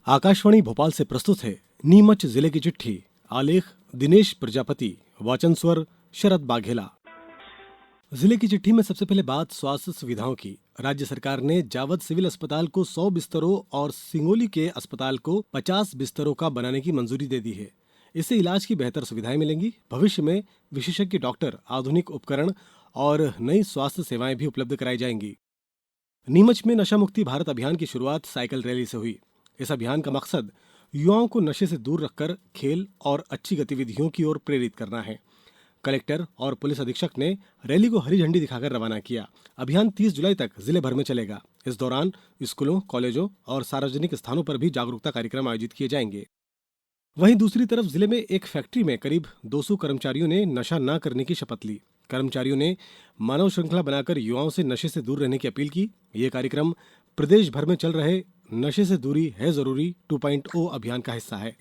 आकाशवाणी भोपाल से प्रस्तुत है नीमच जिले की चिट्ठी। आलेख दिनेश प्रजापति, वाचन स्वर शरद बाघेला। जिले की चिट्ठी में सबसे पहले बात स्वास्थ्य सुविधाओं की। राज्य सरकार ने जावद सिविल अस्पताल को 100 बिस्तरों और सिंगोली के अस्पताल को 50 बिस्तरों का बनाने की मंजूरी दे दी है। इससे इलाज की बेहतर सुविधाएं मिलेंगी। भविष्य में विशेषज्ञ डॉक्टर, आधुनिक उपकरण और नई स्वास्थ्य सेवाएं भी उपलब्ध कराई जाएंगी। नीमच में नशा मुक्ति भारत अभियान की शुरुआत साइकिल रैली से हुई। इस अभियान का मकसद युवाओं को नशे से दूर रखकर खेल और अच्छी गतिविधियों की ओर प्रेरित करना है। कलेक्टर और पुलिस अधीक्षक ने रैली को हरी झंडी दिखाकर रवाना किया। अभियान 30 जुलाई तक जिले भर में चलेगा। इस दौरान स्कूलों, कॉलेजों और सार्वजनिक स्थानों पर भी जागरूकता कार्यक्रम आयोजित किए जाएंगे। वहीं दूसरी तरफ जिले में एक फैक्ट्री में करीब 200 कर्मचारियों ने नशा न करने की शपथ ली। कर्मचारियों ने मानव श्रृंखला बनाकर युवाओं से नशे से दूर रहने की अपील की। ये कार्यक्रम प्रदेश भर में चल रहे नशे से दूरी है जरूरी 2.0 अभियान का हिस्सा है।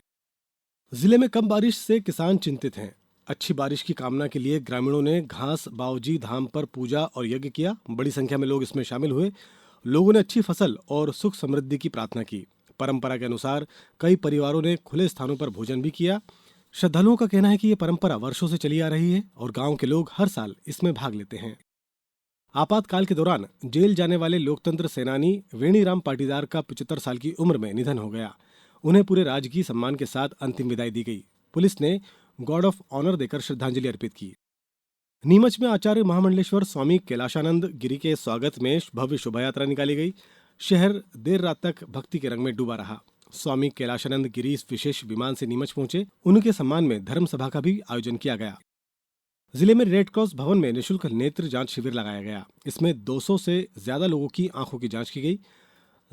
जिले में कम बारिश से किसान चिंतित हैं। अच्छी बारिश की कामना के लिए ग्रामीणों ने घास बावजी धाम पर पूजा और यज्ञ किया। बड़ी संख्या में लोग इसमें शामिल हुए। लोगों ने अच्छी फसल और सुख समृद्धि की प्रार्थना की। परंपरा के अनुसार कई परिवारों ने खुले स्थानों पर भोजन भी किया। श्रद्धालुओं का कहना है कि यह परंपरा वर्षों से चली आ रही है और गांव के लोग हर साल इसमें भाग लेते हैं। आपातकाल के दौरान जेल जाने वाले लोकतंत्र सेनानी वेणीराम पाटीदार का 75 साल की उम्र में निधन हो गया। उन्हें पूरे राजकीय सम्मान के साथ अंतिम विदाई दी गई। पुलिस ने गॉर्ड ऑफ ऑनर देकर श्रद्धांजलि अर्पित की। नीमच में आचार्य महामंडलेश्वर स्वामी कैलाशानंद गिरी के स्वागत में भव्य शोभायात्रा निकाली गई। शहर देर रात तक भक्ति के रंग में डूबा रहा। स्वामी कैलाशानंद गिरी विशेष विमान से नीमच पहुंचे। उनके सम्मान में धर्म सभा का भी आयोजन किया गया। जिले में रेड क्रॉस भवन में निःशुल्क नेत्र जांच शिविर लगाया गया। इसमें 200 से ज्यादा लोगों की आंखों की जांच की गई।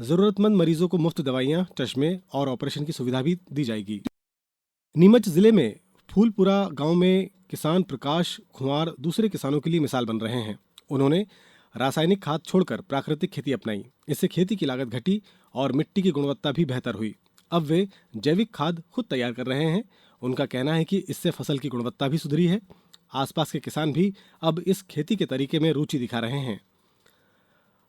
जरूरतमंद मरीजों को मुफ्त दवाइयां, चश्मे और ऑपरेशन की सुविधा भी दी जाएगी। नीमच जिले में फूलपुरा गांव में किसान प्रकाश खुंवार दूसरे किसानों के लिए मिसाल बन रहे हैं। उन्होंने रासायनिक खाद छोड़कर प्राकृतिक खेती अपनाई। इससे खेती की लागत घटी और मिट्टी की गुणवत्ता भी बेहतर हुई। अब वे जैविक खाद खुद तैयार कर रहे हैं। उनका कहना है कि इससे फसल की गुणवत्ता भी सुधरी है। आसपास के किसान भी अब इस खेती के तरीके में रुचि दिखा रहे हैं।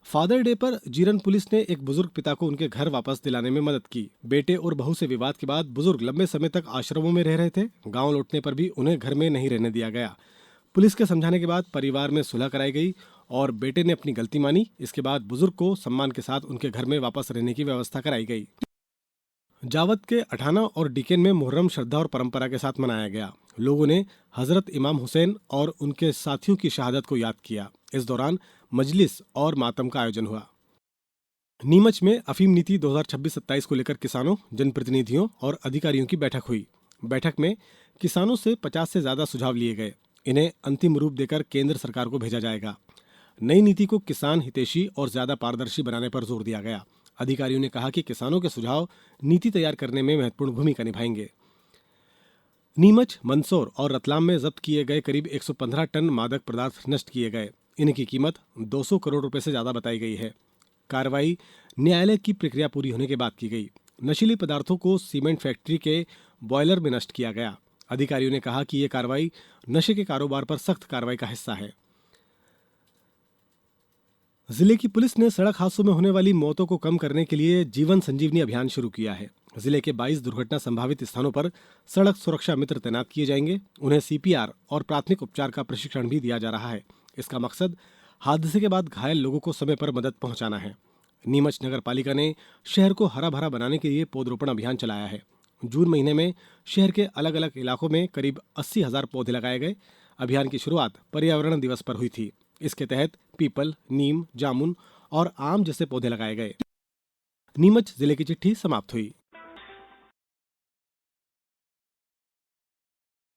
फादर डे पर जीरन पुलिस ने एक बुजुर्ग पिता को उनके घर वापस दिलाने में मदद की। बेटे और बहू से विवाद के बाद बुजुर्ग लंबे समय तक आश्रमों में रह रहे थे। गांव लौटने पर भी उन्हें घर में नहीं रहने दिया गया। पुलिस के समझाने के बाद परिवार में सुलह कराई गई और बेटे ने अपनी गलती मानी। इसके बाद बुजुर्ग को सम्मान के साथ उनके घर में वापस रहने की व्यवस्था कराई गई। जावद के अठाना और डीकेन में मुहर्रम श्रद्धा और परंपरा के साथ मनाया गया। लोगों ने हजरत इमाम हुसैन और उनके साथियों की शहादत को याद किया। इस दौरान मजलिस और मातम का आयोजन हुआ। नीमच में अफीम नीति 2026-27 को लेकर किसानों, जनप्रतिनिधियों और अधिकारियों की बैठक हुई। बैठक में किसानों से 50 से ज्यादा सुझाव लिए गए। इन्हें अंतिम रूप देकर केंद्र सरकार को भेजा जाएगा। नई नीति को किसान हितैषी और ज्यादा पारदर्शी बनाने पर जोर दिया गया। अधिकारियों ने कहा कि किसानों के सुझाव नीति तैयार करने में महत्वपूर्ण भूमिका निभाएंगे। नीमच, मंदसौर और रतलाम में जब्त किए गए करीब 115 टन मादक पदार्थ नष्ट किए गए। इनकी कीमत 200 करोड़ रुपए से ज्यादा बताई गई है। कार्रवाई न्यायालय की प्रक्रिया पूरी होने के बाद की गई। नशीले पदार्थों को सीमेंट फैक्ट्री के बॉयलर में नष्ट किया गया। अधिकारियों ने कहा कि यह कार्रवाई नशे के कारोबार पर सख्त कार्रवाई का हिस्सा है। जिले की पुलिस ने सड़क हादसों में होने वाली मौतों को कम करने के लिए जीवन संजीवनी अभियान शुरू किया है। जिले के 22 दुर्घटना संभावित स्थानों पर सड़क सुरक्षा मित्र तैनात किए जाएंगे। उन्हें सीपीआर और प्राथमिक उपचार का प्रशिक्षण भी दिया जा रहा है। इसका मकसद हादसे के बाद घायल लोगों को समय पर मदद पहुंचाना है। नीमच नगर पालिका ने शहर को हरा भरा बनाने के लिए पौधरोपण अभियान चलाया है। जून महीने में शहर के अलग अलग इलाकों में करीब 80,000 पौधे लगाए गए। अभियान की शुरुआत पर्यावरण दिवस पर हुई थी। इसके तहत पीपल, नीम, जामुन और आम जैसे पौधे लगाए गए। नीमच जिले की चिट्ठी समाप्त हुई।